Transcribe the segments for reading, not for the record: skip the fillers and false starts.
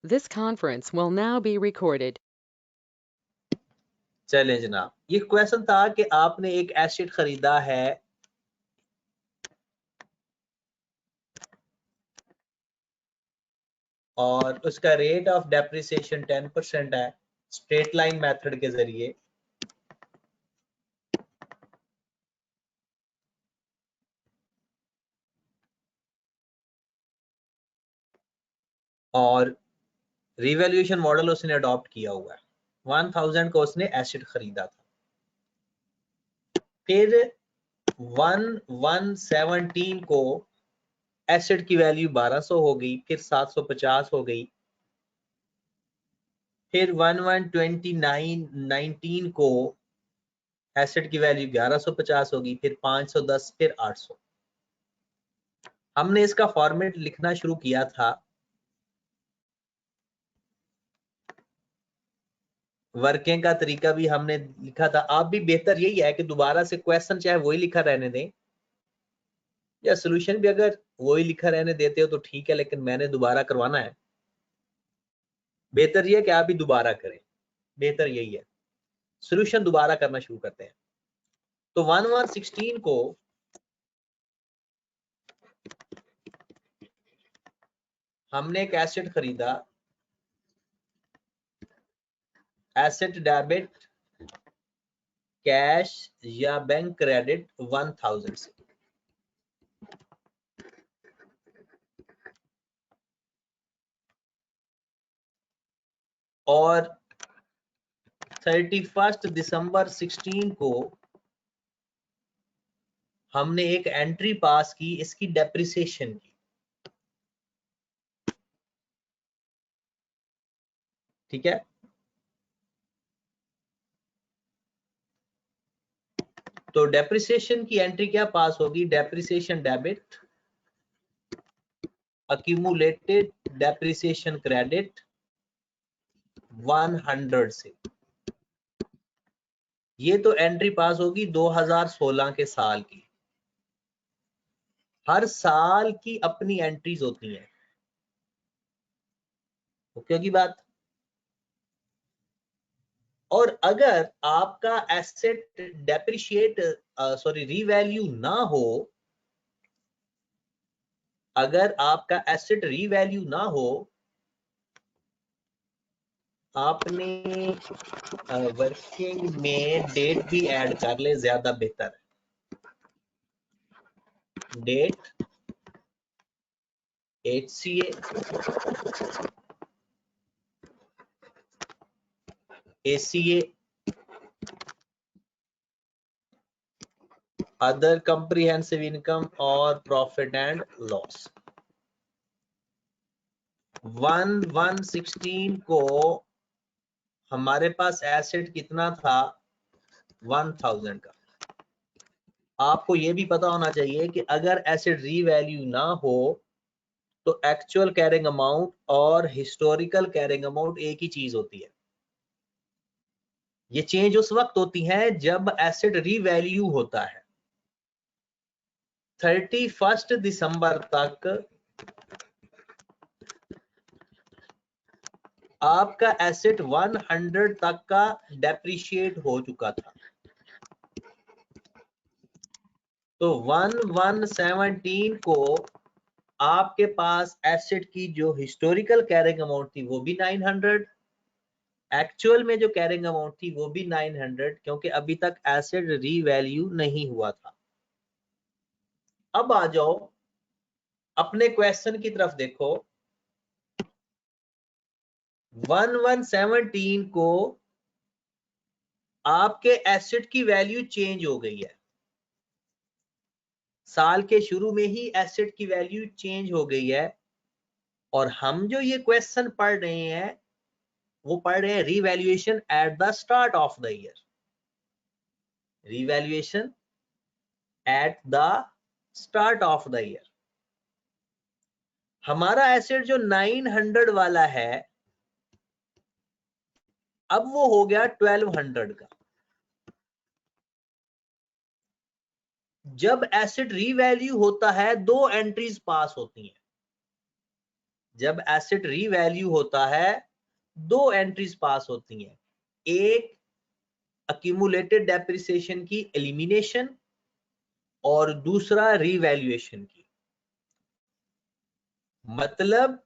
This conference will now be recorded. चलें जनाब, ये क्वेश्चन था कि आपने एक एसेट खरीदा है और उसका रेट ऑफ डेप्रिसिएशन 10% है स्ट्रेट लाइन मेथड के जरिए। और रिवैल्यूएशन मॉडल उसने अडॉप्ट किया हुआ है। 1000 को उसने एसेट खरीदा था, फिर 1117 को एसेट की वैल्यू 1200 हो गई, फिर 750 हो गई, फिर 112919 को एसेट की वैल्यू 1150 होगी, फिर 510, फिर 800। हमने इसका फॉर्मेट लिखना शुरू किया था। वर्किंग का तरीका भी हमने लिखा था। आप भी बेहतर यही है कि दोबारा से क्वेश्चन चाहे वही लिखा रहने दें या सोल्यूशन भी अगर वही लिखा रहने देते हो तो ठीक है, लेकिन मैंने दोबारा करवाना है। बेहतर यह है कि आप भी दोबारा करें, बेहतर यही है। सोल्यूशन दोबारा करना शुरू करते हैं। तो 1116 को हमने एक एसेट खरीदा, एसेट डेबिट कैश या बैंक क्रेडिट 1000 से। और 31 दिसंबर 16 को हमने एक एंट्री पास की इसकी डेप्रिसिएशन की। ठीक है, तो डेप्रिसिएशन की एंट्री क्या पास होगी? Depreciation debit, accumulated depreciation credit 100 से। ये तो एंट्री पास होगी 2016 के साल की। हर साल की अपनी एंट्रीज होती हैं, ओके की बात। और अगर आपका एसेट डेप्रिशिएट रीवैल्यू ना हो, अगर आपका एसेट रीवैल्यू ना हो, आपने वर्किंग में डेट भी ऐड कर ले, ज्यादा बेहतर है। Debt, HCA, ACA, other comprehensive income और प्रॉफिट एंड लॉस। 1116 को हमारे पास एसेट कितना था? 1000 का। आपको यह भी पता होना चाहिए कि अगर एसेट रीवैल्यू ना हो तो एक्चुअल कैरिंग अमाउंट और हिस्टोरिकल कैरिंग अमाउंट एक ही चीज होती है। ये चेंज उस वक्त होती है जब एसेट रीवैल्यू होता है। 31 दिसंबर तक आपका एसेट 100 तक का डेप्रिशिएट हो चुका था, तो 1117 को आपके पास एसेट की जो हिस्टोरिकल कैरिंग अमाउंट थी वो भी 900, एक्चुअल में जो कैरिंग अमाउंट थी वो भी 900, क्योंकि अभी तक एसेट रीवैल्यू नहीं हुआ था। अब आ जाओ अपने क्वेश्चन की तरफ देखो। 1117 को आपके एसेट की वैल्यू चेंज हो गई है। साल के शुरू में ही एसेट की वैल्यू चेंज हो गई है, और हम जो ये क्वेश्चन पढ़ रहे हैं वो पढ़ रहे हैं revaluation at the start of the year. Revaluation at the start of the year. हमारा एसेट जो 900 वाला है अब वो हो गया 1200 का। जब एसेट रीवैल्यू होता है दो एंट्रीज पास होती हैं। जब एसेट रीवैल्यू होता है दो एंट्रीज पास होती हैं, एक अक्यूमुलेटेड डेप्रिसिएशन की एलिमिनेशन और दूसरा रीवैल्यूएशन की। मतलब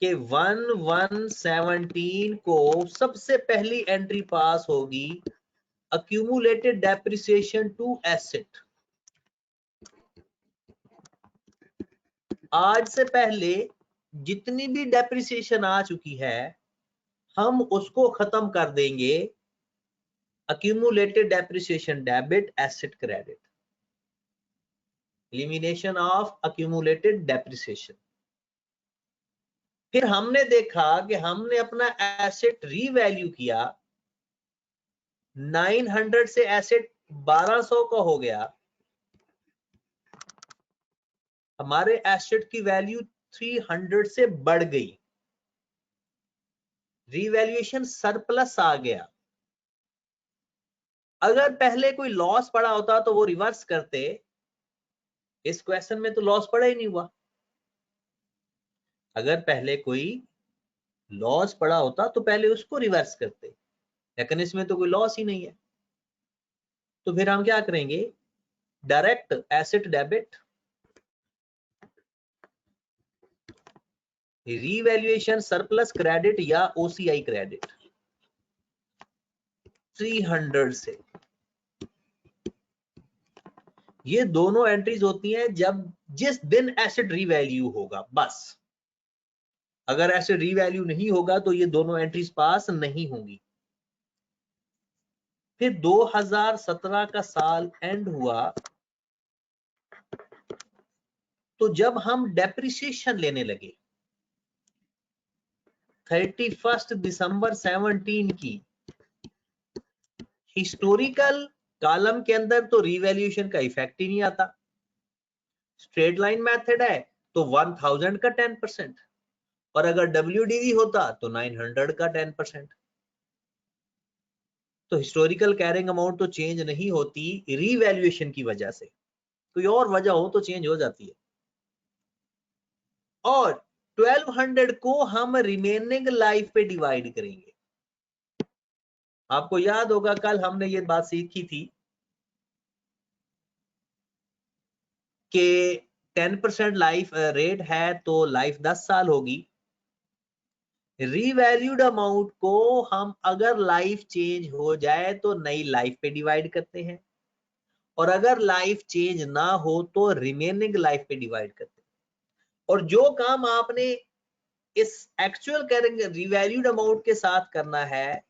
कि 1117 को सबसे पहली एंट्री पास होगी अक्यूमुलेटेड डेप्रिसिएशन टू एसेट। आज से पहले जितनी भी डेप्रिसिएशन आ चुकी है हम उसको खत्म कर देंगे accumulated depreciation debit asset credit, elimination of accumulated depreciation। फिर हमने देखा कि हमने अपना एसेट रीवैल्यू किया, 900 से एसेट 1200 का हो गया, हमारे एसेट की वैल्यू 300 से बढ़ गई, रीवैल्यूएशन सरप्लस आ गया। अगर पहले कोई लॉस पड़ा होता तो वो रिवर्स करते, इस क्वेश्चन में तो लॉस पड़ा ही नहीं हुआ। अगर पहले कोई लॉस पड़ा होता तो पहले उसको रिवर्स करते, लेकिन इसमें तो कोई लॉस ही नहीं है। तो फिर हम क्या करेंगे, direct asset debit, revaluation surplus credit या ओसीआई क्रेडिट 300 से। ये दोनों एंट्रीज होती हैं जब जिस दिन एसेट रीवैल्यू होगा, बस। अगर एसेट रीवैल्यू नहीं होगा तो ये दोनों एंट्रीज पास नहीं होंगी। फिर 2017 का साल एंड हुआ, तो जब हम डेप्रिसिएशन लेने लगे 31 दिसंबर 17 की, हिस्टोरिकल कॉलम के अंदर तो रीवैल्यूएशन का इफेक्ट ही नहीं आता। स्ट्रेट लाइन मेथड है तो 1000 का 10%, और अगर WDV होता तो 900 का 10%। तो हिस्टोरिकल कैरिंग अमाउंट तो चेंज नहीं होती रीवैल्यूएशन की वजह से, कोई और वजह हो तो चेंज हो जाती है। और 1200 को हम रिमेनिंग लाइफ पे डिवाइड करेंगे। आपको याद होगा कल हमने ये बात सीखी थी कि 10% लाइफ रेट है तो लाइफ 10 साल होगी। रीवैल्यूड अमाउंट को हम अगर लाइफ चेंज हो जाए तो नई लाइफ पे डिवाइड करते हैं, और अगर लाइफ चेंज ना हो तो रिमेनिंग लाइफ पे डिवाइड करते हैं। और जो काम आपने इस एक्चुअल कैरिंग रिवैल्यूड अमाउंट के साथ करना है,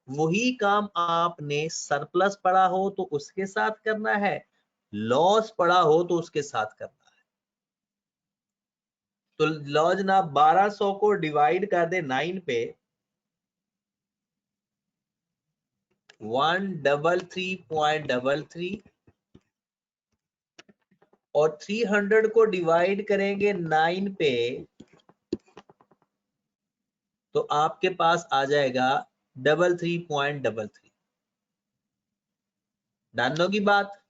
वही काम आपने सरप्लस पड़ा हो तो उसके साथ करना है, लॉस पड़ा हो तो उसके साथ करना है। तो लॉ जनाब 1200 को डिवाइड कर दे 9 पे, 133.33, और 300 को डिवाइड करेंगे 9 पे तो आपके पास आ जाएगा 33.33। जानने की बात।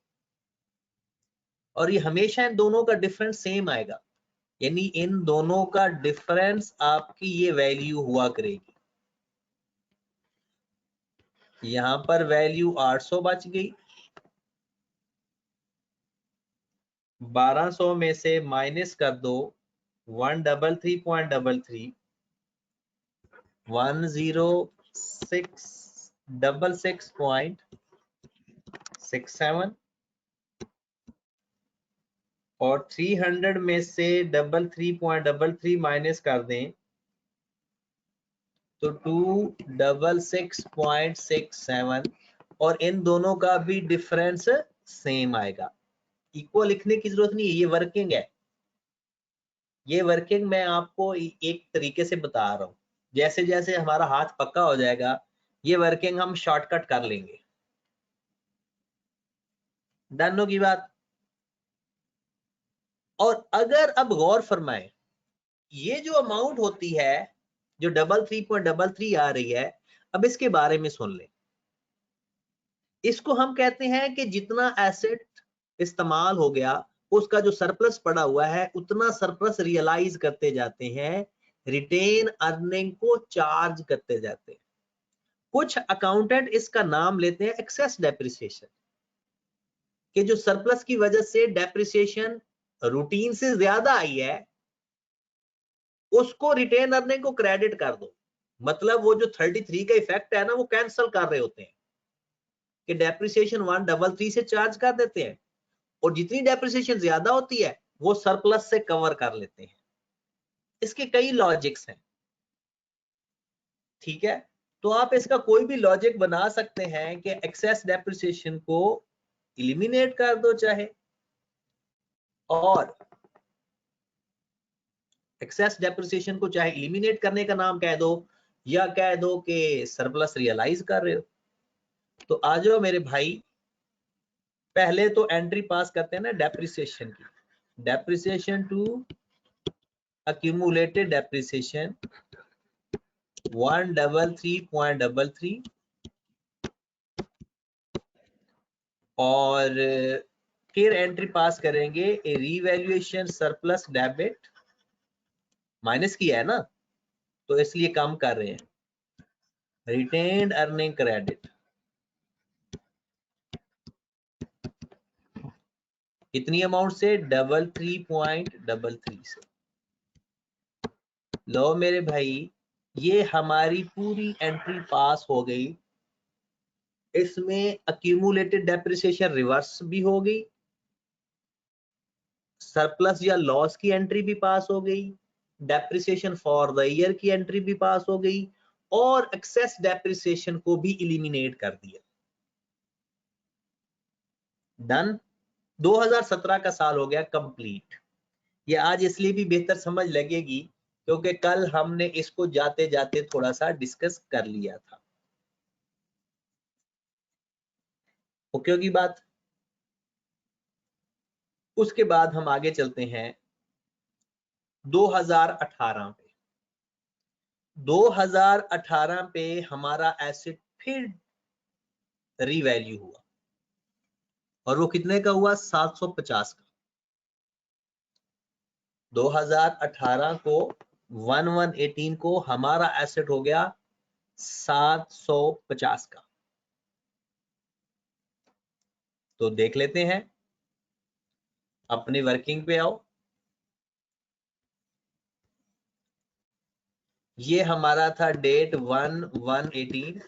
और ये हमेशा इन दोनों का डिफरेंस सेम आएगा, यानी इन दोनों का डिफरेंस आपकी ये वैल्यू हुआ करेगी। यहां पर वैल्यू 800 बच गई, 1200 में से माइनस कर दो 133.33, 10666.67, और 300 में से 33.33 माइनस कर दें तो 266.67, और इन दोनों का भी डिफरेंस सेम आएगा। इक्वल लिखने की जरूरत नहीं है, ये वर्किंग है। ये वर्किंग मैं आपको एक तरीके से बता रहा हूं, जैसे जैसे हमारा हाथ पक्का हो जाएगा ये वर्किंग हम शॉर्टकट कर लेंगे। डन की बात। और अगर अब गौर फरमाएं, ये जो अमाउंट होती है जो 33.33 आ रही है, अब इसके बारे में सुन लें। इसको हम कहते हैं कि जितना एसेट इस्तेमाल हो गया उसका जो सरप्लस पड़ा हुआ है उतना सरप्लस रियलाइज करते जाते हैं, रिटेन अर्निंग को चार्ज करते जाते हैं। कुछ अकाउंटेंट इसका नाम लेते हैं एक्सेस डेप्रिसिएशन, कि जो सरप्लस की वजह से डेप्रिसिएशन रूटीन से ज्यादा आई है उसको रिटेन अर्निंग को क्रेडिट कर दो। मतलब वो जो 33 का इफेक्ट है ना वो कैंसिल कर रहे होते हैं कि डेप्रिसिएशन 133 से चार्ज कर देते हैं, और जितनी डेप्रिसिएशन ज्यादा होती है वो सरप्लस से कवर कर लेते हैं। इसके कई लॉजिक्स हैं, ठीक है। तो आप इसका कोई भी लॉजिक बना सकते हैं कि एक्सेस डेप्रिसिएशन को इलिमिनेट कर दो चाहे, और एक्सेस डेप्रिसिएशन को चाहे इलिमिनेट करने का नाम कह दो या कह दो कि सरप्लस रियलाइज कर रहे हो। तो आ जाओ मेरे भाई, पहले तो एंट्री पास करते हैं ना डेप्रिसिएशन की। डेप्रिसिएशन टू accumulated depreciation 133.33, और फिर एंट्री पास करेंगे ए रीवैल्यूएशन सरप्लस डेबिट, माइनस किया है ना तो इसलिए कम कर रहे हैं, रिटेन्ड अर्निंग क्रेडिट कितनी अमाउंट से 33.33 से। लो मेरे भाई, ये हमारी पूरी एंट्री पास हो गई। इसमें अक्यूमुलेटेड डेप्रिसिएशन रिवर्स भी हो गई, सरप्लस या लॉस की एंट्री भी पास हो गई, डेप्रिसिएशन फॉर द ईयर की एंट्री भी पास हो गई, और एक्सेस डेप्रिसिएशन को भी इलिमिनेट कर दिया। डन। 2017 का साल हो गया कंप्लीट। ये आज इसलिए भी बेहतर समझ लगेगी क्योंकि कल हमने इसको जाते जाते थोड़ा सा डिस्कस कर लिया था। ओके होगी बात। उसके बाद हम आगे चलते हैं 2018 पे। 2018 पे हमारा एसेट फिर रीवैल्यू हुआ, और वो कितने का हुआ? 750 का। 2018 को 1118 को हमारा एसेट हो गया 750 का। तो देख लेते हैं, अपनी वर्किंग पे आओ। ये हमारा था डेट 1/1/18,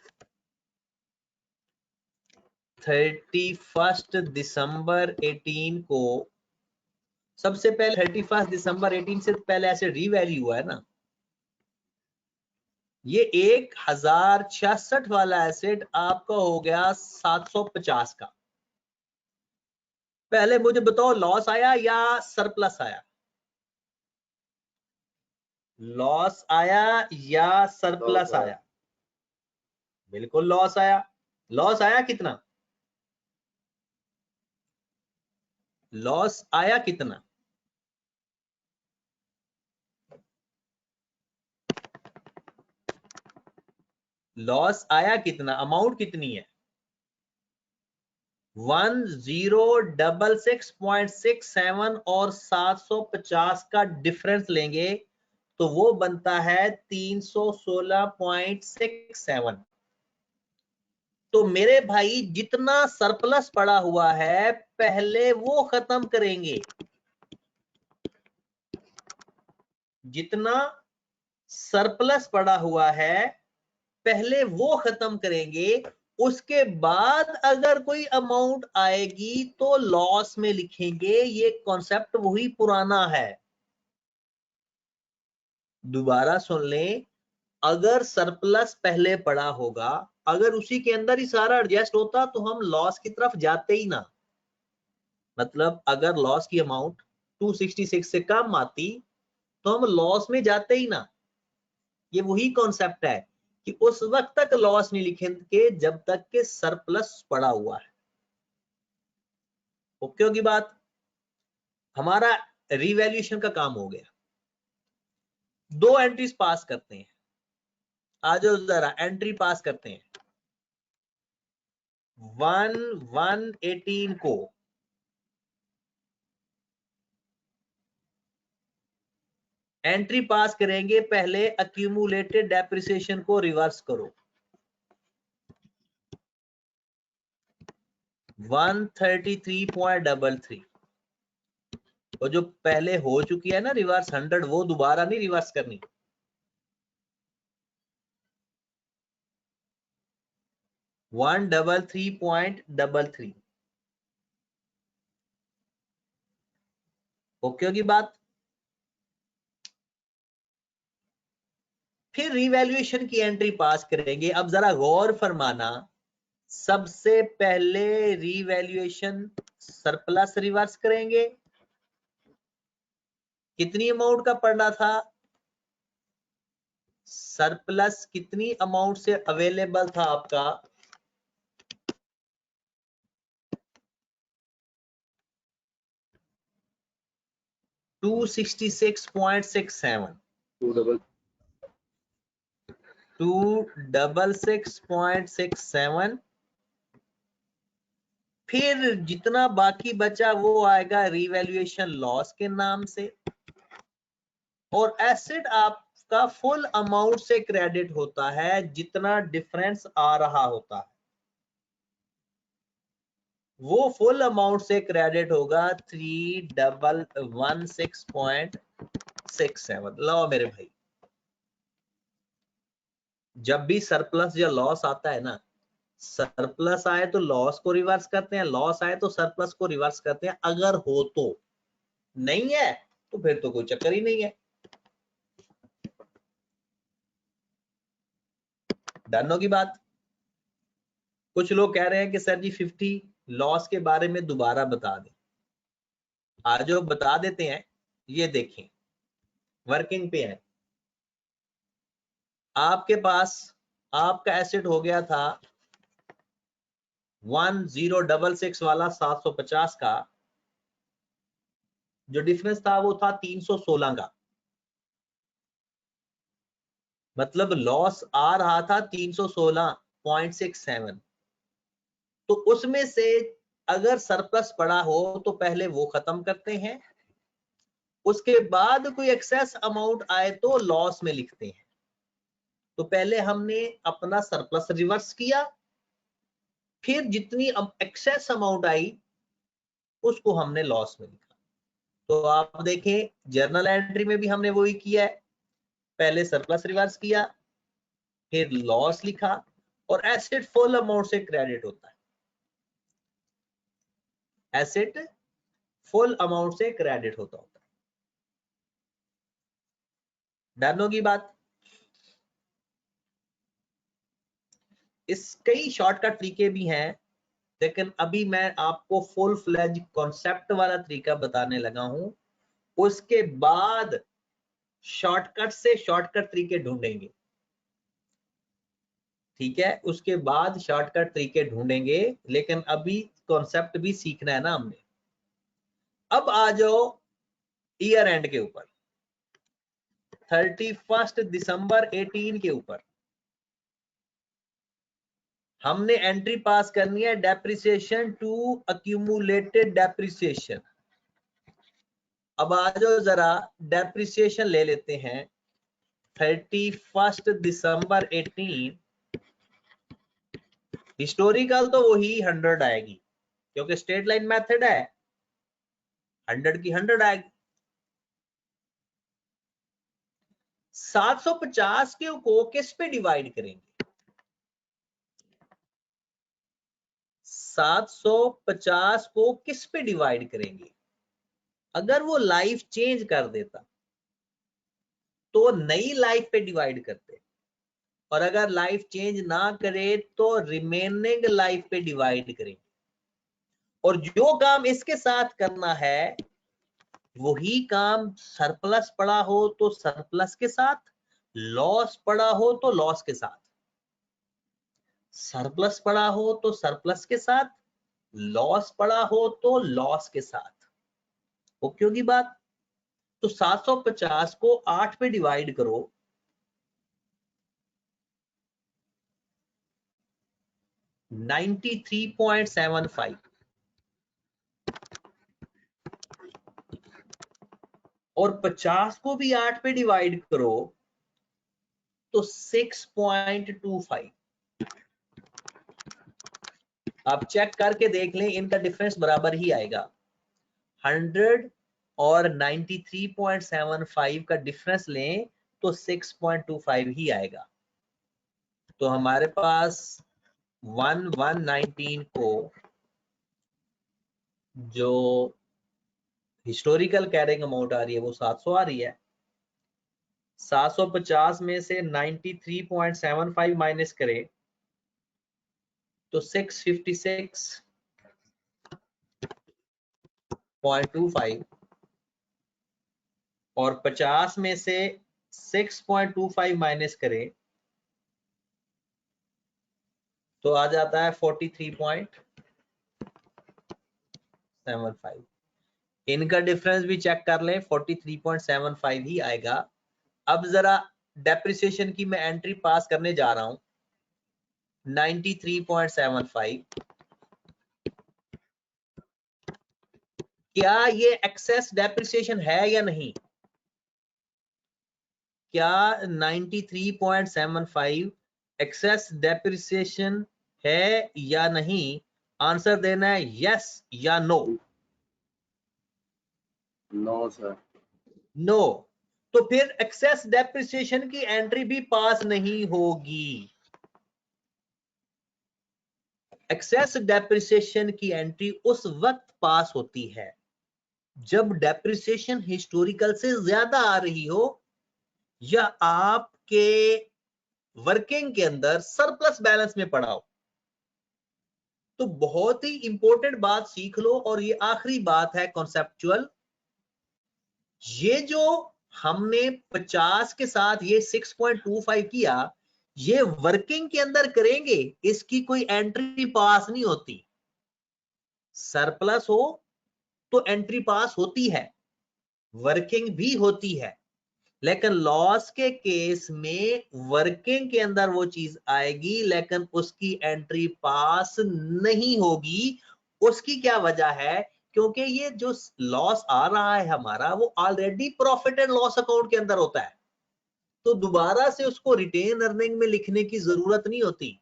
31 दिसंबर 18 को। सबसे पहले 31 दिसंबर 18 से पहले ऐसे रीवैल्यू हुआ है ना, ये 1066 वाला एसेट आपका हो गया 750 का। पहले मुझे बताओ लॉस आया या सरप्लस आया? लॉस आया या सरप्लस आया? बिल्कुल लॉस आया। लॉस आया कितना? लॉस आया कितना? लॉस आया कितना? अमाउंट कितनी है? 1066.67 और 750 का डिफरेंस लेंगे तो वो बनता है 316.67। तो मेरे भाई जितना सरप्लस पड़ा हुआ है पहले वो खत्म करेंगे। जितना सरप्लस पड़ा हुआ है पहले वो खत्म करेंगे, उसके बाद अगर कोई अमाउंट आएगी तो लॉस में लिखेंगे। ये कॉन्सेप्ट वही पुराना है। दोबारा सुन लें, अगर सरप्लस पहले पड़ा होगा, अगर उसी के अंदर ही सारा एडजस्ट होता तो हम लॉस की तरफ जाते ही ना। मतलब अगर लॉस की अमाउंट 266 से कम आती तो हम लॉस में जाते ही ना। ये वही कॉन्सेप्ट है कि उस वक्त तक लॉस नहीं लिखेंगे जब तक के सरप्लस पड़ा हुआ है। ओके होगी बात। हमारा रिवैल्यूएशन का काम हो गया। दो एंट्रीज पास करते हैं। आ जाओ जरा एंट्री पास करते हैं। 1/1/18 को एंट्री पास करेंगे, पहले अक्यूमुलेटेड डेप्रिसिएशन को रिवर्स करो। 133.33 और जो पहले हो चुकी है ना रिवर्स 100, वो दोबारा नहीं रिवर्स करनी। वन 133.33 ओके होगी बात। फिर रिवैल्यूएशन की एंट्री पास करेंगे। अब जरा गौर फरमाना, सबसे पहले रिवैल्यूएशन सरप्लस रिवर्स करेंगे। कितनी अमाउंट का पड़ना था? सरप्लस कितनी अमाउंट से अवेलेबल था आपका? 266.67 266.67। फिर जितना बाकी बचा वो आएगा रिवैल्यूएशन लॉस के नाम से, और एसेट आपका फुल अमाउंट से क्रेडिट होता है जितना डिफरेंस आ रहा होता है, वो फुल अमाउंट से क्रेडिट होगा 3116.67। लो मेरे भाई, जब भी सरप्लस या लॉस आता है ना, सरप्लस आए तो लॉस को रिवर्स करते हैं, लॉस आए तो सरप्लस को रिवर्स करते हैं अगर हो तो, नहीं है तो फिर तो कोई चक्कर ही नहीं है। डन होगी बात। कुछ लोग कह रहे हैं कि सर जी 50 लॉस के बारे में दोबारा बता दें। आज वो बता देते हैं। ये देखें, वर्किंग पे है। आपके पास आपका एसेट हो गया था 1066 वाला 750 का, जो डिफरेंस था वो था 316 का, मतलब लॉस आ रहा था 316.67। तो उसमें से अगर सरप्लस पड़ा हो तो पहले वो खत्म करते हैं, उसके बाद कोई एक्सेस अमाउंट आए तो लॉस में लिखते हैं। तो पहले हमने अपना सरप्लस रिवर्स किया, फिर जितनी एक्सेस अमाउंट आई उसको हमने लॉस में लिखा। तो आप देखें जर्नल एंट्री में भी हमने वही किया है, पहले सरप्लस रिवर्स किया, फिर लॉस लिखा, और एसेट फुल अमाउंट से क्रेडिट होता है, एसेट फुल अमाउंट से क्रेडिट होता है। डन होगी बात। इस कई शॉर्टकट तरीके भी हैं, लेकिन अभी मैं आपको फुल फ्लेज कॉन्सेप्ट वाला तरीका बताने लगा हूं। उसके बाद शॉर्टकट से शॉर्टकट तरीके ढूंढेंगे, ठीक है, उसके बाद शॉर्टकट तरीके ढूंढेंगे, लेकिन अभी कॉन्सेप्ट भी सीखना है ना हमने। अब आ जाओ ईयर एंड के ऊपर, 31 दिसंबर 18 के ऊपर हमने एंट्री पास करनी है, डेप्रिसिएशन टू अक्यूमुलेटेड डेप्रिसिएशन। अब आ जाओ जरा डेप्रिसिएशन ले लेते हैं। 31 दिसंबर 18, हिस्टोरिकल तो वही 100 आएगी, क्योंकि स्ट्रेट लाइन मेथड है, 100 की 100 आएगी। 750 के को किस पे डिवाइड करेंगे? 750 को किस पे डिवाइड करेंगे? अगर वो लाइफ चेंज कर देता तो नई लाइफ पे डिवाइड करते, और अगर लाइफ चेंज ना करे तो रिमेनिंग लाइफ पे डिवाइड करेंगे। और जो काम इसके साथ करना है वही काम सरप्लस पड़ा हो तो सरप्लस के साथ, लॉस पड़ा हो तो लॉस के साथ, सरप्लस पड़ा हो तो सरप्लस के साथ, लॉस पड़ा हो तो लॉस के साथ। ओके होगी बात। तो 750 को 8 पे डिवाइड करो, 93.75। और 50 को भी 8 पे डिवाइड करो तो 6.25। आप चेक करके देख लें, इनका डिफरेंस बराबर ही आएगा। 100 और 93.75 का डिफरेंस लें तो 6.25 ही आएगा। तो हमारे पास 1119 को जो हिस्टोरिकल कैरिंग अमाउंट आ रही है वो 700 आ रही है। 750 में से 93.75 माइनस करें तो 656.25 और 50 में से 6.25 माइनस करें तो आ जाता है 43.75। इनका डिफरेंस भी चेक कर लें, 43.75 ही आएगा। अब जरा डेप्रिसिएशन की मैं एंट्री पास करने जा रहा हूं। 93.75, क्या ये एक्सेस डेप्रिसिएशन है या नहीं? क्या 93.75 एक्सेस डेप्रिसिएशन है या नहीं? आंसर देना है यस या नो। No sir. नो। तो फिर एक्सेस डेप्रिसिएशन की एंट्री भी पास नहीं होगी। एक्सेस डेप्रिसिएशन की एंट्री उस वक्त पास होती है जब डेप्रिसिएशन हिस्टोरिकल से ज्यादा आ रही हो या आपके वर्किंग के अंदर सरप्लस बैलेंस में पड़ा हो। तो बहुत ही इंपॉर्टेंट बात सीख लो, और ये आखिरी बात है कॉन्सेप्चुअल। ये जो हमने 50 के साथ ये 6.25 किया, ये वर्किंग के अंदर करेंगे, इसकी कोई एंट्री पास नहीं होती। सरप्लस हो तो एंट्री पास होती है, वर्किंग भी होती है, लेकिन लॉस के केस में वर्किंग के अंदर वो चीज आएगी लेकिन उसकी एंट्री पास नहीं होगी। उसकी क्या वजह है? क्योंकि ये जो लॉस आ रहा है हमारा, वो already profit and loss account के अंदर होता है, तो दोबारा से उसको रिटेन अर्निंग में लिखने की जरूरत नहीं होती।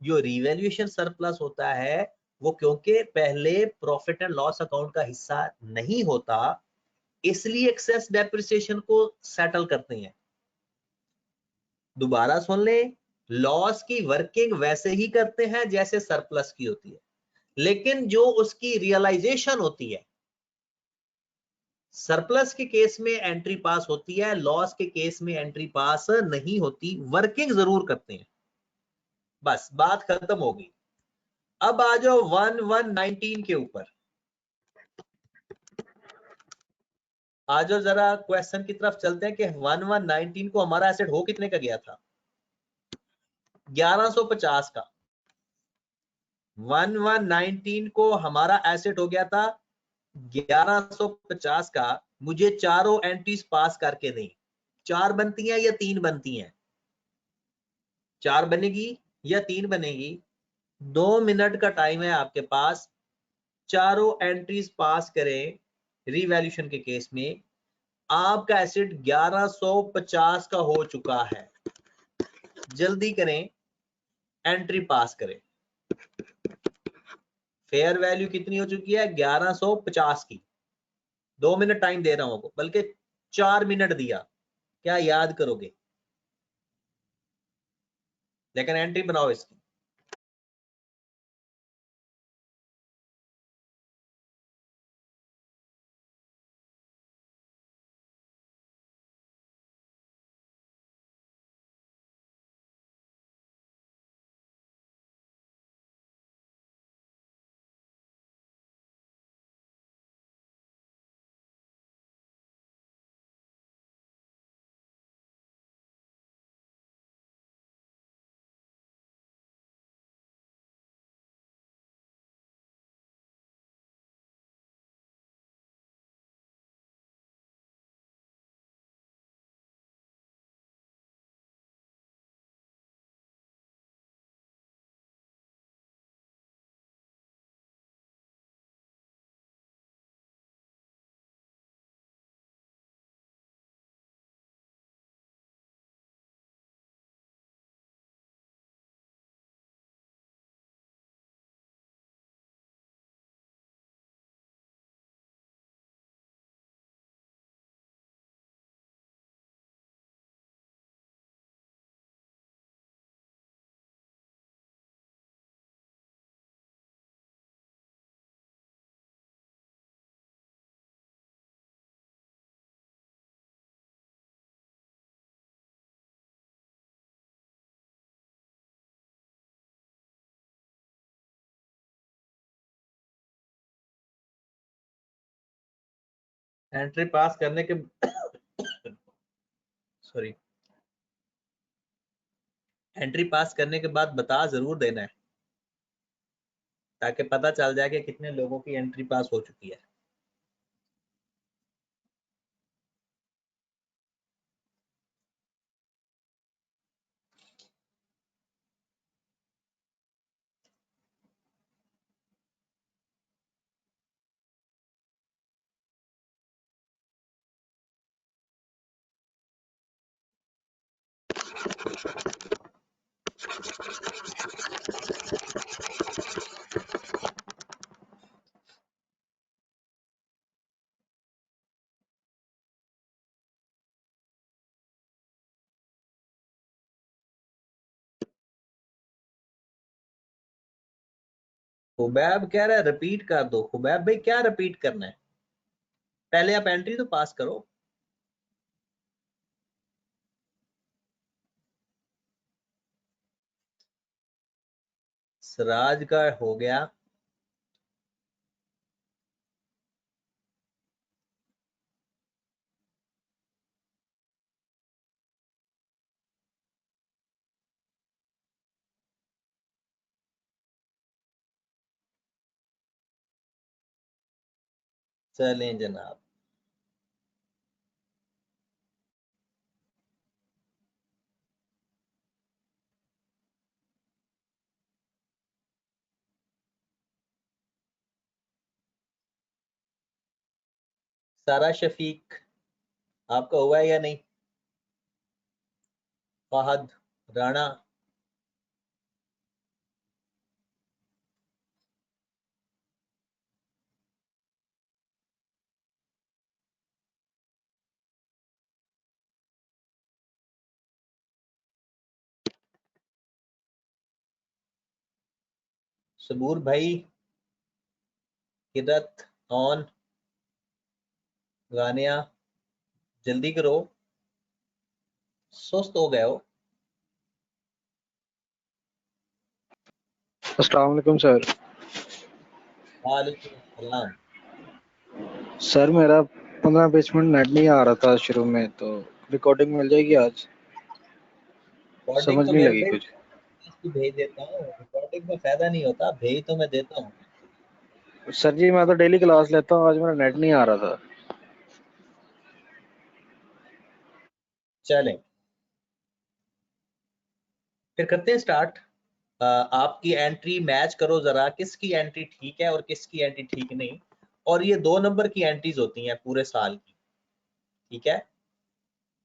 जो रिवैल्यूएशन सरप्लस होता है वो क्योंकि पहले प्रॉफिट एंड लॉस अकाउंट का हिस्सा नहीं होता, इसलिए एक्सेस डेप्रिसिएशन को सेटल करते हैं। दोबारा सुन लें, लॉस की वर्किंग वैसे ही करते हैं जैसे सरप्लस की होती है, लेकिन जो उसकी रियलाइजेशन होती है, सरप्लस के केस में एंट्री पास होती है, लॉस के केस में एंट्री पास नहीं होती, वर्किंग जरूर करते हैं। बस बात खत्म होगी। अब आ जाओ 1119 के ऊपर। आ जाओ जरा क्वेश्चन की तरफ चलते हैं कि 1119 को हमारा एसेट हो कितने का गया था? 1150 का। 1119 को हमारा एसेट हो गया था 1150 का। मुझे चारों एंट्रीज पास करके दें। 4 बनती हैं या 3 बनती हैं? 4 बनेगी या 3 बनेगी? 2 मिनट का टाइम है आपके पास, चारों एंट्रीज पास करें। रिवैल्यूएशन के केस में आपका एसेट 1150 का हो चुका है। जल्दी करें, एंट्री पास करें। फेयर वैल्यू कितनी हो चुकी है? 1150 की। 2 मिनट टाइम दे रहा हूं, बल्कि 4 मिनट दिया। क्या याद करोगे? लेकिन एंट्री बनाओ इसकी। एंट्री पास करने के सॉरी एंट्री पास करने के बाद बता जरूर देना है, ताकि पता चल जाए कि कितने लोगों की एंट्री पास हो चुकी है। खुबैब कह रहा है रिपीट कर दो। खुबैब भाई क्या रिपीट करना है, पहले आप एंट्री तो पास करो। सिराज का हो गया। चलें जनाब, सारा शफीक आपका हुआ है या नहीं? फहद राणा, सबूर भाई, किदत ऑन, गानिया, जल्दी करो, सुस्त हो गए हो। अस्सलाम वालेकुम सर। वालेकुम सलाम। सर मेरा 15-20 मिनट नेट नहीं आ रहा था शुरू में, तो रिकॉर्डिंग मिल जाएगी आज? रिकॉर्डिंग समझ तो नहीं मेरे लगी भाई कुछ। भेज देता हूँ, रिकॉर्डिंग में फायदा नहीं होता, भेज तो मैं देता हूँ। सर जी मैं तो डेली क्लास लेता हूँ, आज मेरा नेट नहीं आ रहा था। चलें फिर करते हैं स्टार्ट। आपकी एंट्री मैच करो जरा, किसकी एंट्री ठीक है और किसकी एंट्री ठीक नहीं। और ये 2 नंबर की एंट्रीज होती हैं पूरे साल की, ठीक है,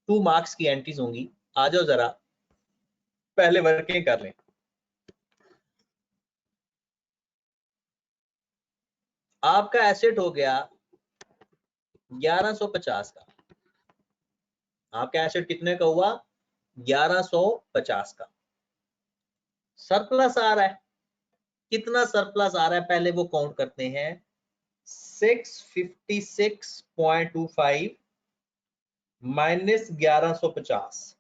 2 मार्क्स की एंट्रीज होंगी। आ जाओ जरा पहले वर्किंग कर लें। आपका एसेट हो गया 1150 का। आपका एसेट कितने का हुआ? 1150 का। सरप्लस आ रहा है, कितना सरप्लस आ रहा है पहले वो काउंट करते हैं। 656.25 माइनस 1150,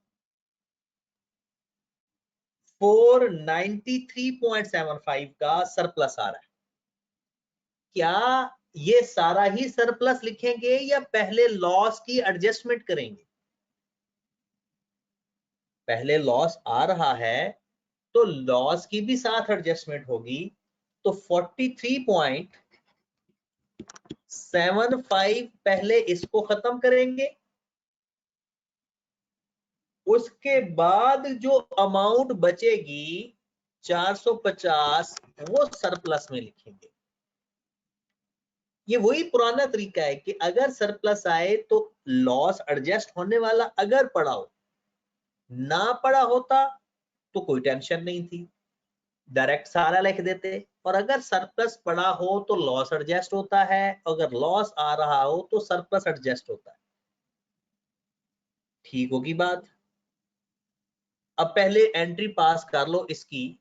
493.75 का सरप्लस आ रहा है। क्या ये सारा ही सरप्लस लिखेंगे या पहले लॉस की एडजस्टमेंट करेंगे? पहले लॉस आ रहा है तो लॉस की भी साथ एडजस्टमेंट होगी। तो 43.75 पहले इसको खत्म करेंगे, उसके बाद जो अमाउंट बचेगी 450 वो सरप्लस में लिखेंगे। ये वही पुराना तरीका है कि अगर सरप्लस आए तो लॉस एडजस्ट होने वाला अगर पड़ा हो, ना पड़ा होता तो कोई टेंशन नहीं थी, डायरेक्ट सारा लिख देते। और अगर सरप्लस पड़ा हो तो लॉस एडजस्ट होता है, अगर लॉस आ रहा हो तो सरप्लस एडजस्ट होता है। ठीक होगी बात? अब पहले एंट्री पास कर लो इसकी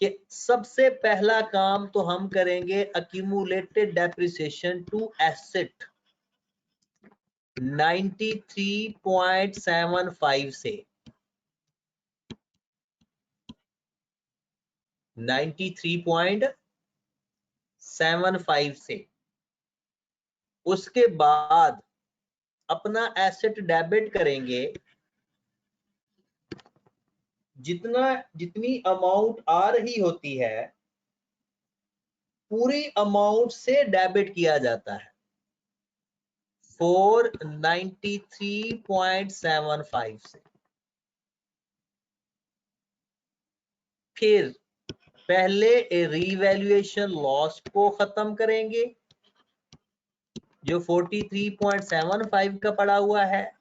कि सबसे पहला काम तो हम करेंगे अक्यूमुलेटेड डेप्रिसिएशन टू एसेट 93.75 से, 93.75 से उसके बाद अपना एसेट डेबिट करेंगे, जितनी अमाउंट आ रही होती है पूरी अमाउंट से डेबिट किया जाता है 493.75 से। फिर पहले रीवैल्यूएशन लॉस को खत्म करेंगे जो 43.75 का पड़ा हुआ है,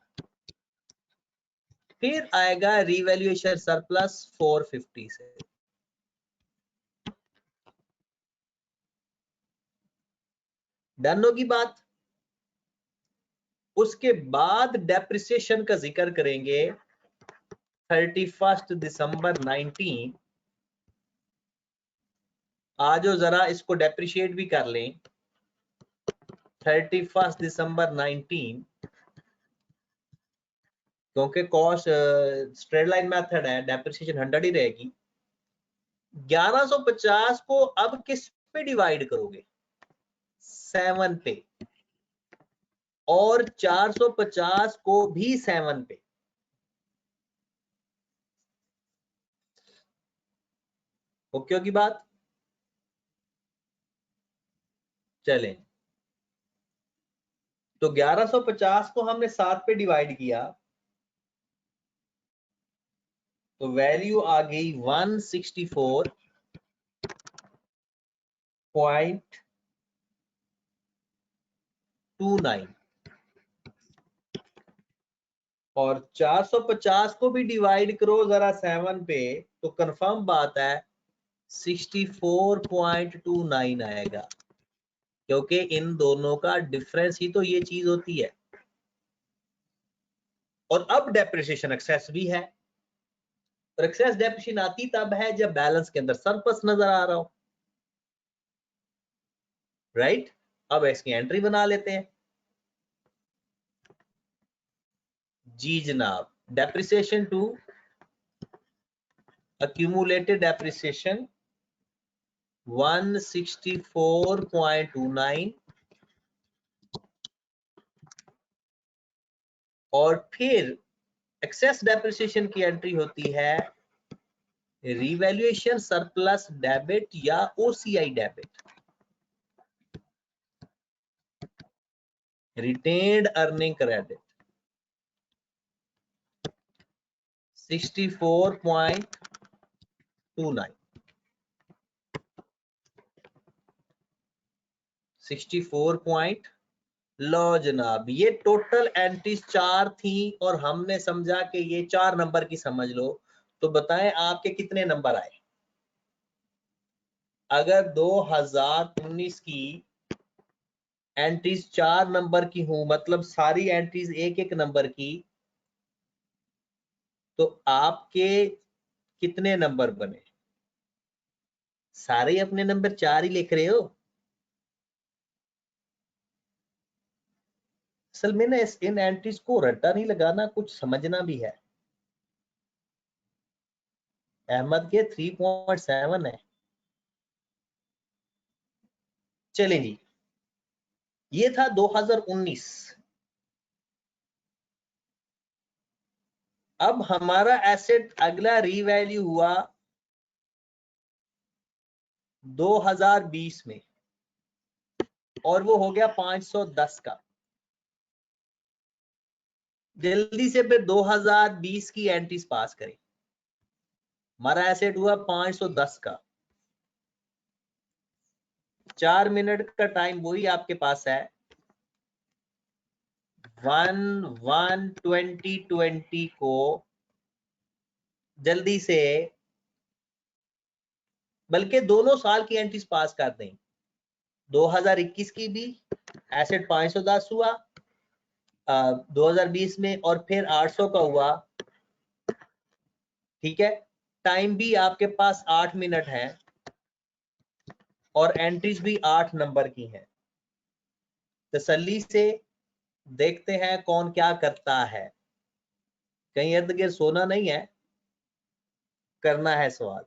फिर आएगा रीवैल्यूएशन सरप्लस 450 से। डन होगी बात। उसके बाद डेप्रिसिएशन का जिक्र करेंगे 31 दिसंबर 19। आज जरा इसको डेप्रिशिएट भी कर लें। 31 दिसंबर 19, क्योंकि कॉस्ट स्ट्रेट लाइन मेथड है, डेप्रिसिएशन 100 ही रहेगी। 1150 को अब किस पे डिवाइड करोगे? 7 पे, और 450 को भी 7 पे। ओके होगी बात। चलें, तो 1150 को हमने 7 पे डिवाइड किया तो वैल्यू आ गई 164.29, और 450 को भी डिवाइड करो जरा 7 पे तो कंफर्म बात है 64.29 आएगा, क्योंकि इन दोनों का डिफरेंस ही तो ये चीज होती है। और अब डेप्रिसिएशन एक्सेस भी है, और एक्सेस डेप्रिसिएशन आती तब है जब बैलेंस के अंदर सरप्लस नजर आ रहा हो, राइट। अब इसकी एंट्री बना लेते हैं। जी जनाब, डेप्रिसिएशन टू accumulated depreciation 164.29, और फिर एक्सेस डेप्रिसिएशन की एंट्री होती है रिवैल्यूएशन सरप्लस डेबिट या OCI debit, retained earning credit 64.29। 64 लो जनाब, ये टोटल एंट्रीज 4 थी और हमने समझा कि ये 4 नंबर की समझ लो। तो बताएं आपके कितने नंबर आए? अगर 2019 की एंट्रीज 4 नंबर की हूं, मतलब सारी एंट्रीज एक एक नंबर की, तो आपके कितने नंबर बने? सारे अपने नंबर 4 ही लिख रहे हो। असल में ना इन एंट्रीज को रट्टा नहीं लगाना, कुछ समझना भी है। अहमद के 3.7 है। चले जी, ये था 2019। अब हमारा एसेट अगला रीवैल्यू हुआ 2020 में, और वो हो गया 510 का। जल्दी से फिर 2020 की एंट्रीज पास करें। हमारा एसेट हुआ 510 का। 4 मिनट का टाइम वही आपके पास है। 1/1/2020 को जल्दी से, बल्कि दोनों साल की एंट्रीज पास कर दें। 2021 की भी एसेट 510 हुआ 2020 में, और फिर 800 का हुआ। ठीक है, टाइम भी आपके पास 8 मिनट है, और एंट्रीज भी 8 नंबर की हैं। तसल्ली से देखते हैं कौन क्या करता है। कहीं इर्द गिर्द सोना नहीं है, करना है सवाल।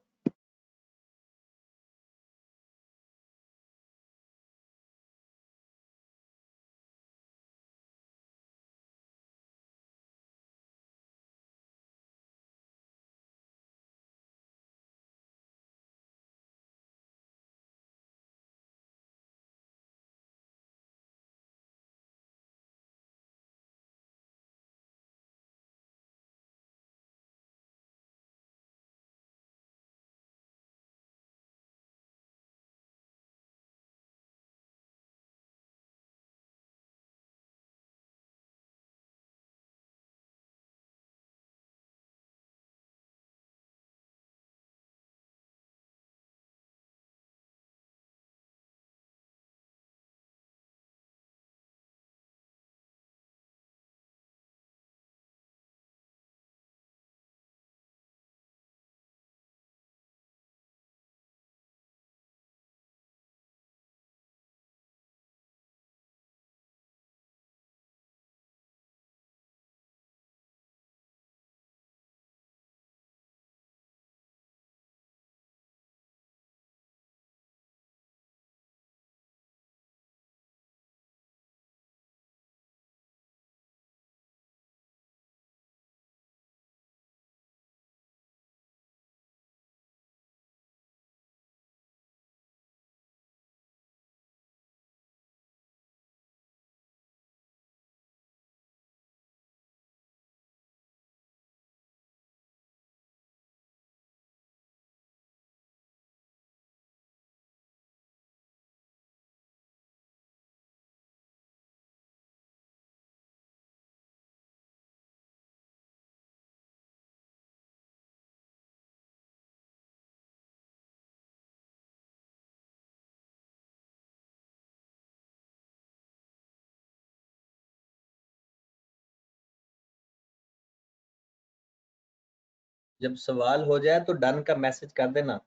जब सवाल हो जाए तो डन का मैसेज कर देना।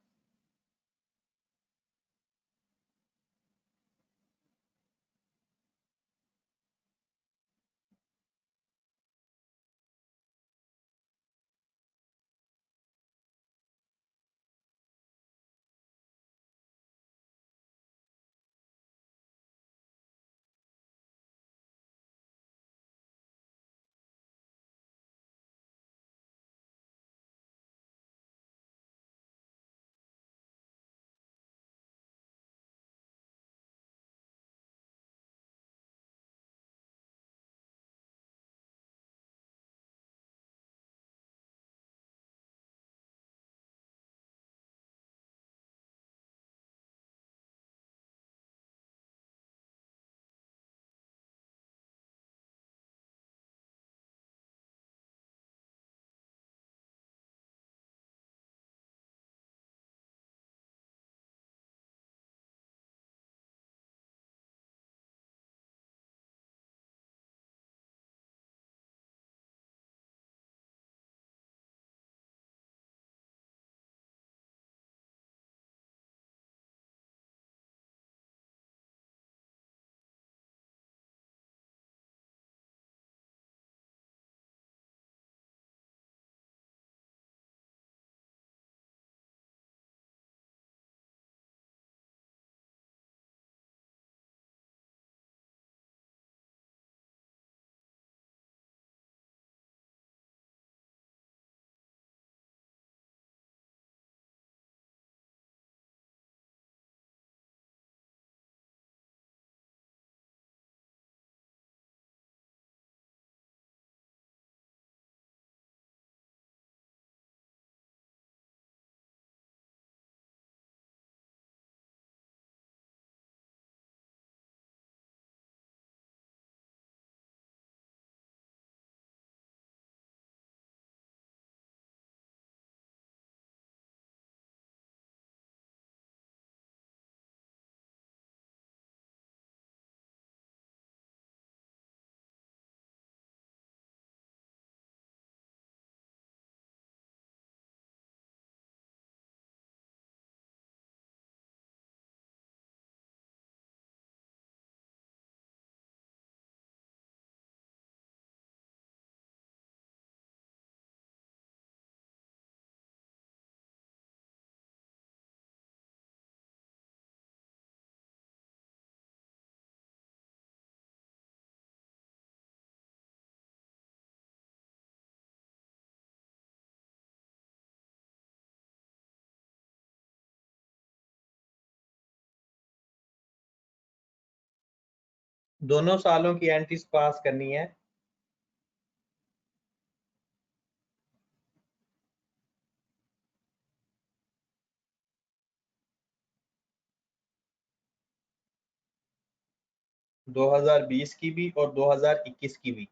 दोनों सालों की एंट्रीज पास करनी है। दो 2020 की भी और 2021 की भी।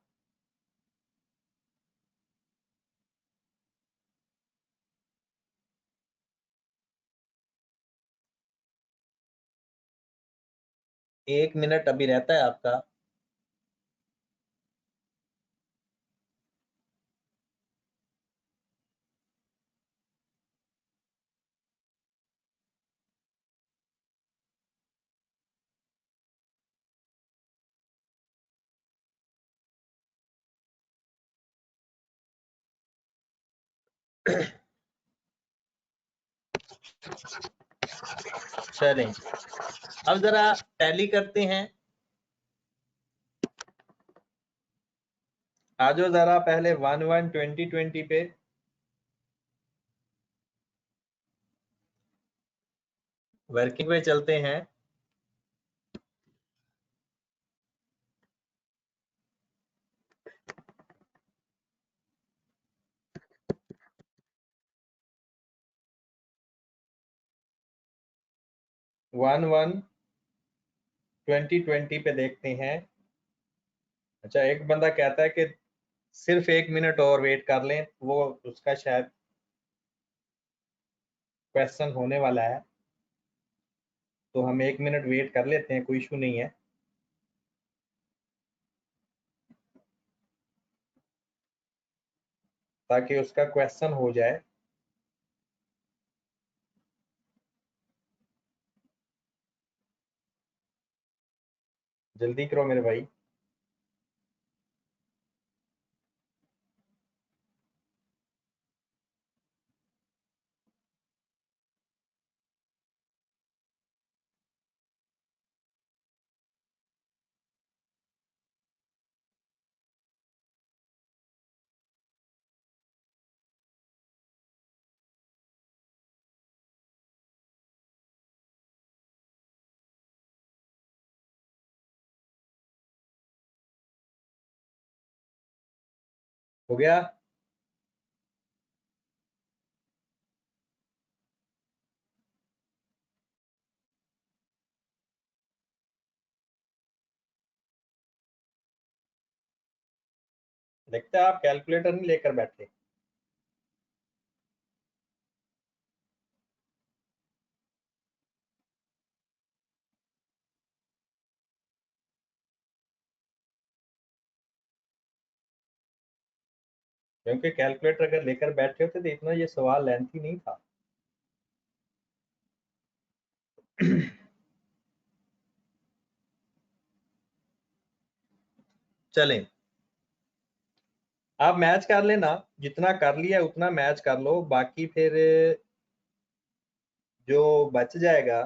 एक मिनट अभी रहता है आपका। चलें, अब जरा टैली करते हैं। आ जाओ जरा पहले 1/1/2020 पे। वर्किंग पे चलते हैं। वन 2020 पे देखते हैं। अच्छा, एक बंदा कहता है कि सिर्फ 1 मिनट और वेट कर लें, वो उसका शायद क्वेश्चन होने वाला है, तो हम 1 मिनट वेट कर लेते हैं, कोई इशू नहीं है। ताकि उसका क्वेश्चन हो जाए। जल्दी करो मेरे भाई। हो गया? लगता है आप कैलकुलेटर नहीं लेकर बैठे। क्योंकि कैलकुलेटर अगर लेकर बैठे होते तो इतना ये सवाल लेंथी नहीं था। चलें, आप मैच कर लेना, जितना कर लिया उतना मैच कर लो, बाकी फिर जो बच जाएगा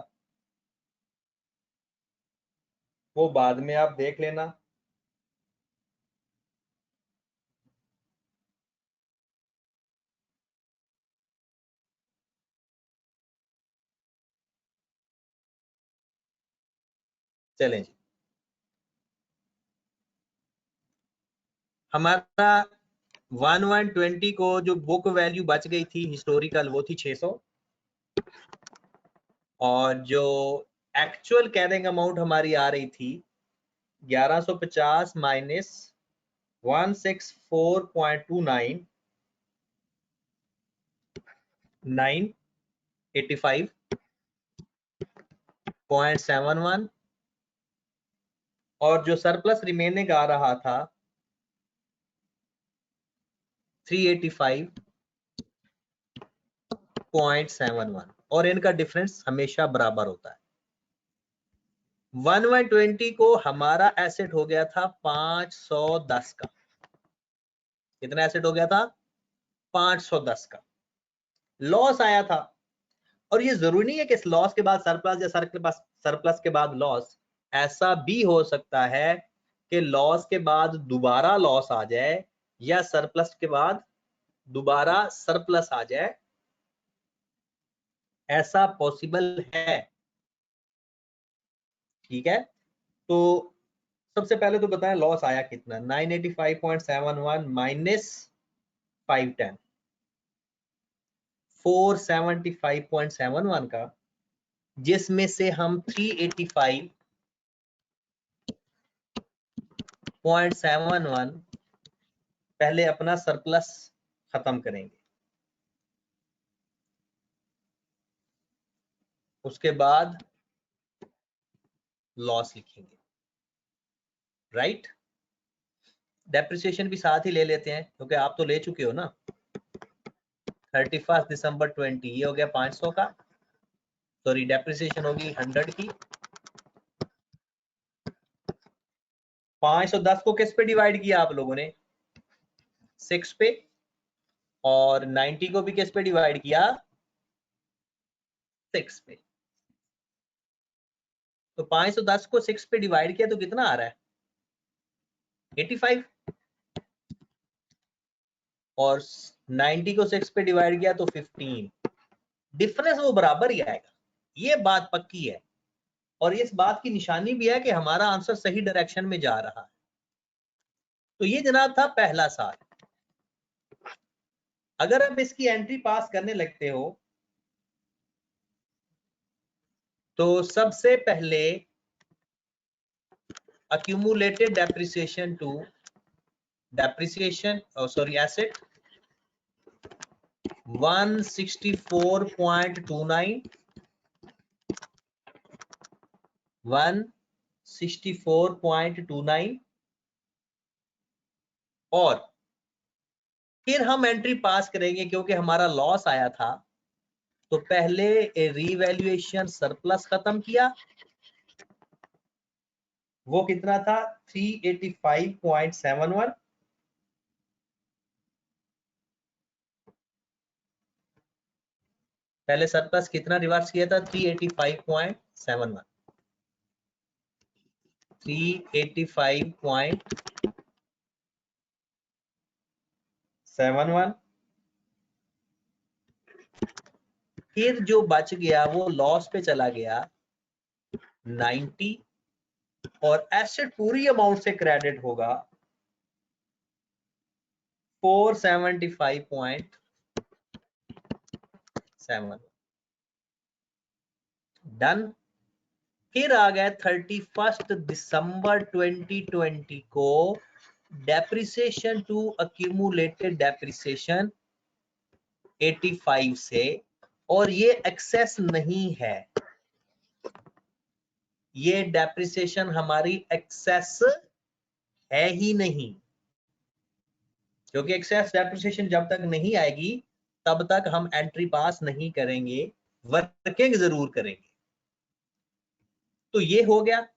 वो बाद में आप देख लेना। चलें जी, हमारा 1120 को जो बुक वैल्यू बच गई थी हिस्टोरिकल वो थी 600, और जो एक्चुअल कैरिंग अमाउंट हमारी आ रही थी 1150 माइनस 164.29 985.71, और जो सरप्लस रिमेनिंग आ रहा था 385.71, और इनका डिफरेंस हमेशा बराबर होता है। 1120 को हमारा एसेट हो गया था 510 का। कितना एसेट हो गया था? 510 का। लॉस आया था, और ये जरूरी नहीं है कि लॉस के बाद सरप्लस या सरप्लस के बाद लॉस, ऐसा भी हो सकता है कि लॉस के बाद दोबारा लॉस आ जाए या सरप्लस के बाद दोबारा सरप्लस आ जाए, ऐसा पॉसिबल है। ठीक है, तो सबसे पहले तो बताएं लॉस आया कितना। 985.71 माइनस 510, 475.71 का, जिसमें से हम 385.71 पहले अपना सरप्लस खत्म करेंगे, उसके बाद लॉस लिखेंगे। राइट, डेप्रिसिएशन भी साथ ही ले लेते हैं क्योंकि आप तो ले चुके हो ना। 31 दिसंबर 20 ये हो गया 500 का, सॉरी डेप्रिसिएशन होगी 100 की। 510 को किस पे डिवाइड किया आप लोगों ने? 6 पे, और 90 को भी किस पे डिवाइड किया? 6 पे। तो 510 को 6 पे डिवाइड किया तो कितना आ रहा है? 85, और 90 को 6 पे डिवाइड किया तो 15। डिफरेंस वो बराबर ही आएगा, ये बात पक्की है, और इस बात की निशानी भी है कि हमारा आंसर सही डायरेक्शन में जा रहा है। तो ये जनाब था पहला साल। अगर आप इसकी एंट्री पास करने लगते हो तो सबसे पहले accumulated depreciation to depreciation, sorry asset 164.29, 164.29, और फिर हम एंट्री पास करेंगे क्योंकि हमारा लॉस आया था, तो पहले रीवैल्यूएशन सरप्लस खत्म किया, वो कितना था 385.71। पहले सरप्लस कितना रिवर्स किया था 385.71। 385.71। फिर जो बच गया वो लॉस पे चला गया 90 और एसेट पूरी अमाउंट से क्रेडिट होगा 475.7। डन। फिर आ गया 31 दिसंबर 2020 को डेप्रिसिएशन टू अक्यूमुलेटेड डेप्रिसिएशन 85 से, और ये एक्सेस नहीं है, ये डेप्रिसिएशन हमारी एक्सेस है ही नहीं, क्योंकि एक्सेस डेप्रिसिएशन जब तक नहीं आएगी तब तक हम एंट्री पास नहीं करेंगे, वर्किंग जरूर करेंगे। तो ये हो गया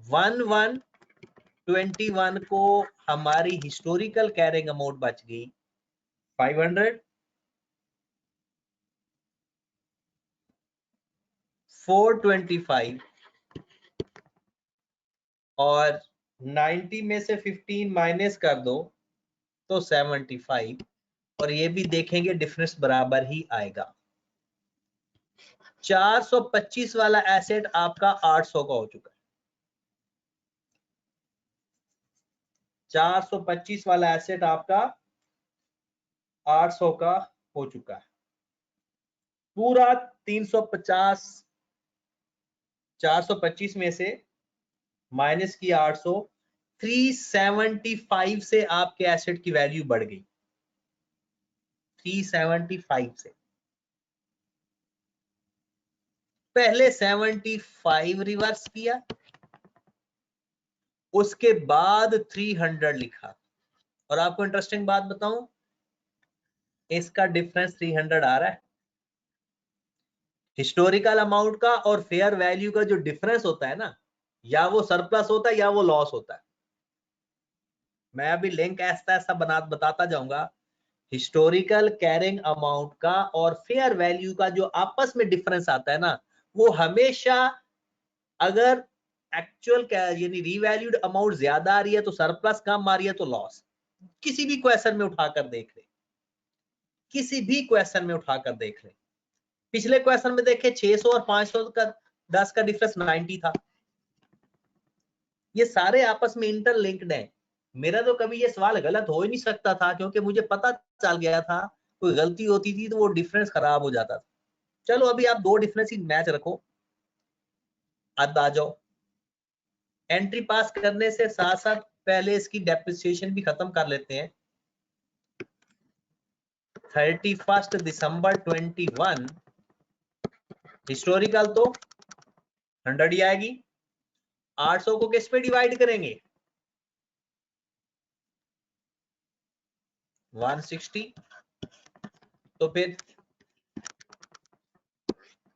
1121 को हमारी हिस्टोरिकल कैरिंग अमाउंट बच गई 500, 425 और 90 में से 15 माइनस कर दो तो 75, और ये भी देखेंगे डिफरेंस बराबर ही आएगा। 425 वाला एसेट आपका 800 का हो चुका है। 425 वाला एसेट आपका 800 का हो चुका है। पूरा 350 425 में से माइनस की 800, 375 से आपके एसेट की वैल्यू बढ़ गई 375 से। पहले 75 रिवर्स किया, उसके बाद 300 लिखा, और आपको इंटरेस्टिंग बात बताऊं, इसका डिफरेंस 300 आ रहा है। हिस्टोरिकल अमाउंट का और फेयर वैल्यू का जो डिफरेंस होता है ना, या वो सरप्लस होता है या वो लॉस होता है। मैं अभी लिंक ऐसा ऐसा बताता जाऊंगा। हिस्टोरिकल कैरिंग अमाउंट का और फेयर वैल्यू का जो आपस में डिफरेंस आता है ना, वो हमेशा, अगर एक्चुअल यानी रीवैल्यूड अमाउंट ज्यादा आ रही है तो सरप्लस, कम आ रही है तो लॉस। किसी भी क्वेश्चन में उठाकर देख ले, किसी भी क्वेश्चन में उठाकर देख ले। पिछले क्वेश्चन में देखे 600 और 500 का 10 का डिफरेंस 90 था। ये सारे आपस में इंटरलिंक्ड हैं। मेरा तो कभी ये सवाल गलत हो ही नहीं सकता था, क्योंकि मुझे पता चल गया था कोई गलती होती थी तो वो डिफरेंस खराब हो जाता था। चलो अभी आप दो डिफरेंस ही मैच रखो, अब आ जाओ। एंट्री पास करने से साथ साथ पहले इसकी डेप्रिसिएशन भी खत्म कर लेते हैं। 31 दिसंबर 21 हिस्टोरिकल तो 100 ही आएगी। 800 को किस पे डिवाइड करेंगे 160, तो फिर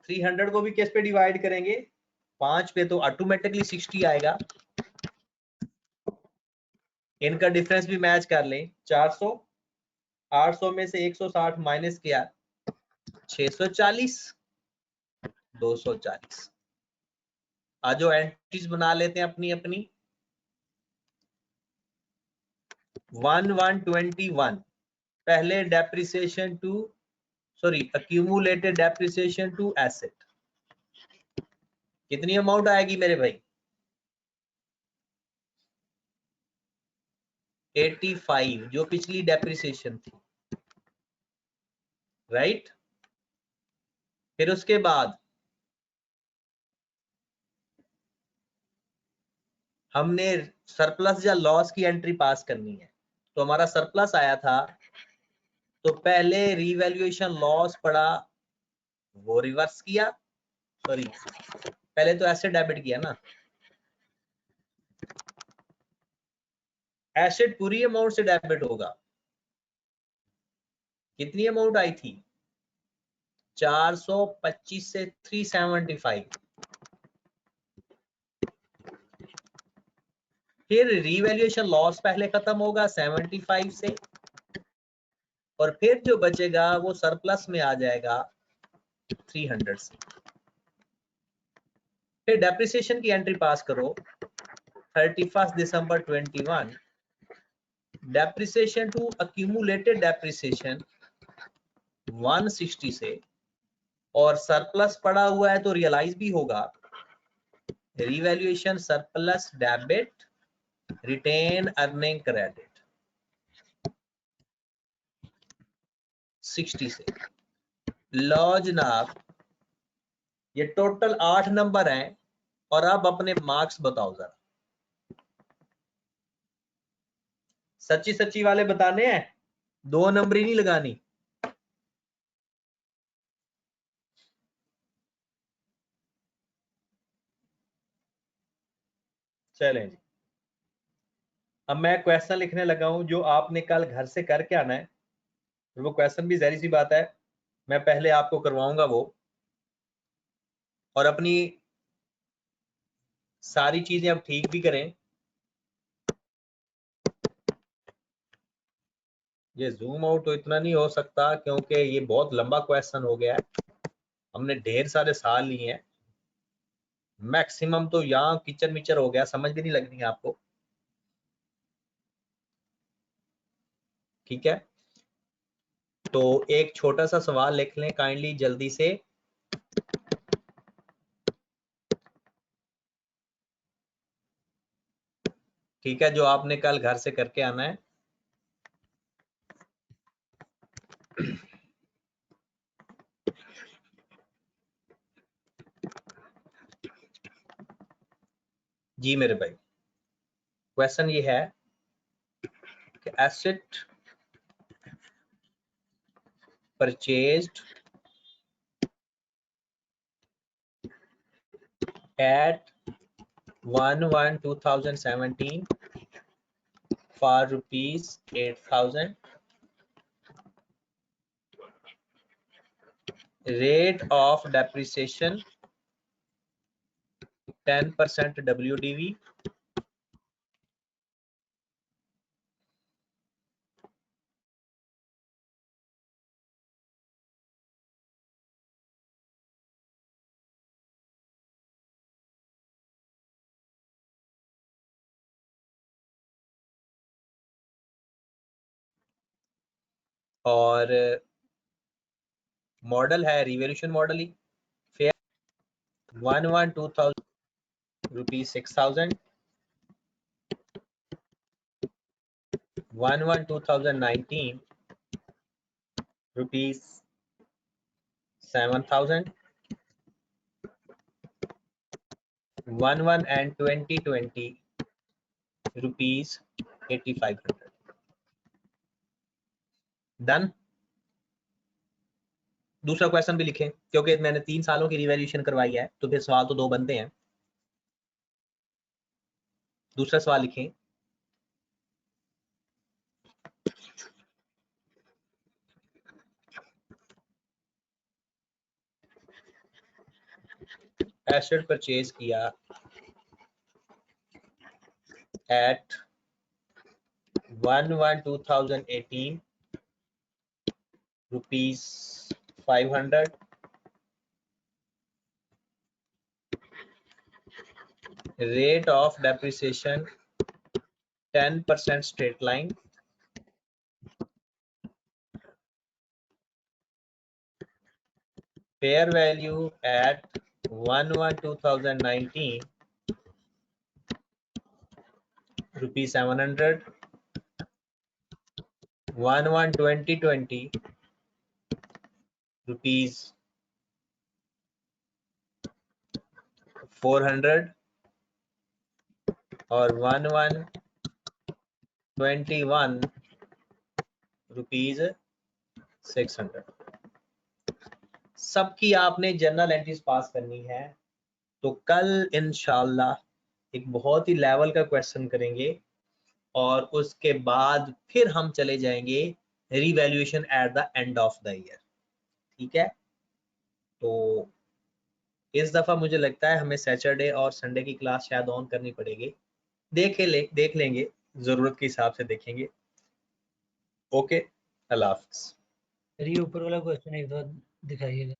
300 को भी किस पे डिवाइड करेंगे 5 पे, तो ऑटोमेटिकली 60 आएगा। इनका डिफरेंस भी मैच कर लें। 400, 800 में से 160 माइनस किया 640, 240। आज जो एंट्रीज बना लेते हैं अपनी अपनी। 1121 पहले depreciation to, sorry accumulated depreciation to asset कितनी अमाउंट आएगी मेरे भाई 85, जो पिछली डेप्रिसिएशन थी, राइट। फिर उसके बाद हमने सरप्लस या लॉस की एंट्री पास करनी है। तो हमारा सरप्लस आया था, तो पहले रिवैल्यूएशन लॉस पड़ा, वो रिवर्स किया, सॉरी पहले तो एसेट डेबिट किया ना। एसेट पूरी अमाउंट से डेबिट होगा। कितनी अमाउंट आई थी 425 से 375, फिर रीवैल्यूएशन लॉस पहले खत्म होगा 75 से, और फिर जो बचेगा वो सरप्लस में आ जाएगा 300 से। फिर डेप्रिसिएशन की एंट्री पास करो 31 दिसंबर 21, डेप्रिसिएशन टू अक्यूमुलेटेड डेप्रिसिएशन 160 से, और सरप्लस पड़ा हुआ है तो रियलाइज भी होगा, revaluation surplus debit retained earning credit 60 से। लो जनाब, ये टोटल 8 नंबर हैं, और अब अपने मार्क्स बताओ जरा। सच्ची सच्ची वाले बताने हैं, 2 नंबरी नहीं लगानी। चलें जी, अब मैं क्वेश्चन लिखने लगा हूं जो आपने कल घर से करके आना है। वो क्वेश्चन भी जहरी सी बात है, मैं पहले आपको करवाऊंगा वो, और अपनी सारी चीजें अब ठीक भी करें। ये जूम आउट तो इतना नहीं हो सकता क्योंकि ये बहुत लंबा क्वेश्चन हो गया है, हमने ढेर सारे साल लिए हैं, मैक्सिमम तो यहाँ किचन मिचर हो गया, समझ भी नहीं लगनी आपको। ठीक है, तो एक छोटा सा सवाल लिख लें काइंडली जल्दी से। ठीक है, जो आपने कल घर से करके आना है। जी मेरे भाई, क्वेश्चन ये है कि asset purchased at 1/1/2017 for ₹8,000, rate of depreciation 10% WDV, और मॉडल है रिवॉल्यूशन मॉडल ही। Fair 1/1/2000 ₹6,000, 1/1/2019 ₹7,000, 1/1 and 2020 ₹8,500। डन। दूसरा क्वेश्चन भी लिखें क्योंकि मैंने 3 सालों की रिवैल्यूएशन करवाई है, तो फिर सवाल तो 2 बनते हैं। दूसरा सवाल लिखें, एसेट परचेज किया eight 1/1/2018 ₹500, rate of depreciation 10% straight line, fair value at 1/1/2019 ₹700, 1/1/2020 ₹400, और 1/1/21 ₹600। सबकी आपने जर्नल एंट्रीज पास करनी है, तो कल इंशाल्लाह एक बहुत ही लेवल का क्वेश्चन करेंगे, और उसके बाद फिर हम चले जाएंगे revaluation at the end of the year. ठीक है, तो इस दफा मुझे लगता है हमें सैटरडे और संडे की क्लास शायद ऑन करनी पड़ेगी, देख लेंगे, जरूरत के हिसाब से देखेंगे। ओके, अल्लाह हाफिज। ये ऊपर वाला क्वेश्चन एक बार दिखाइएगा।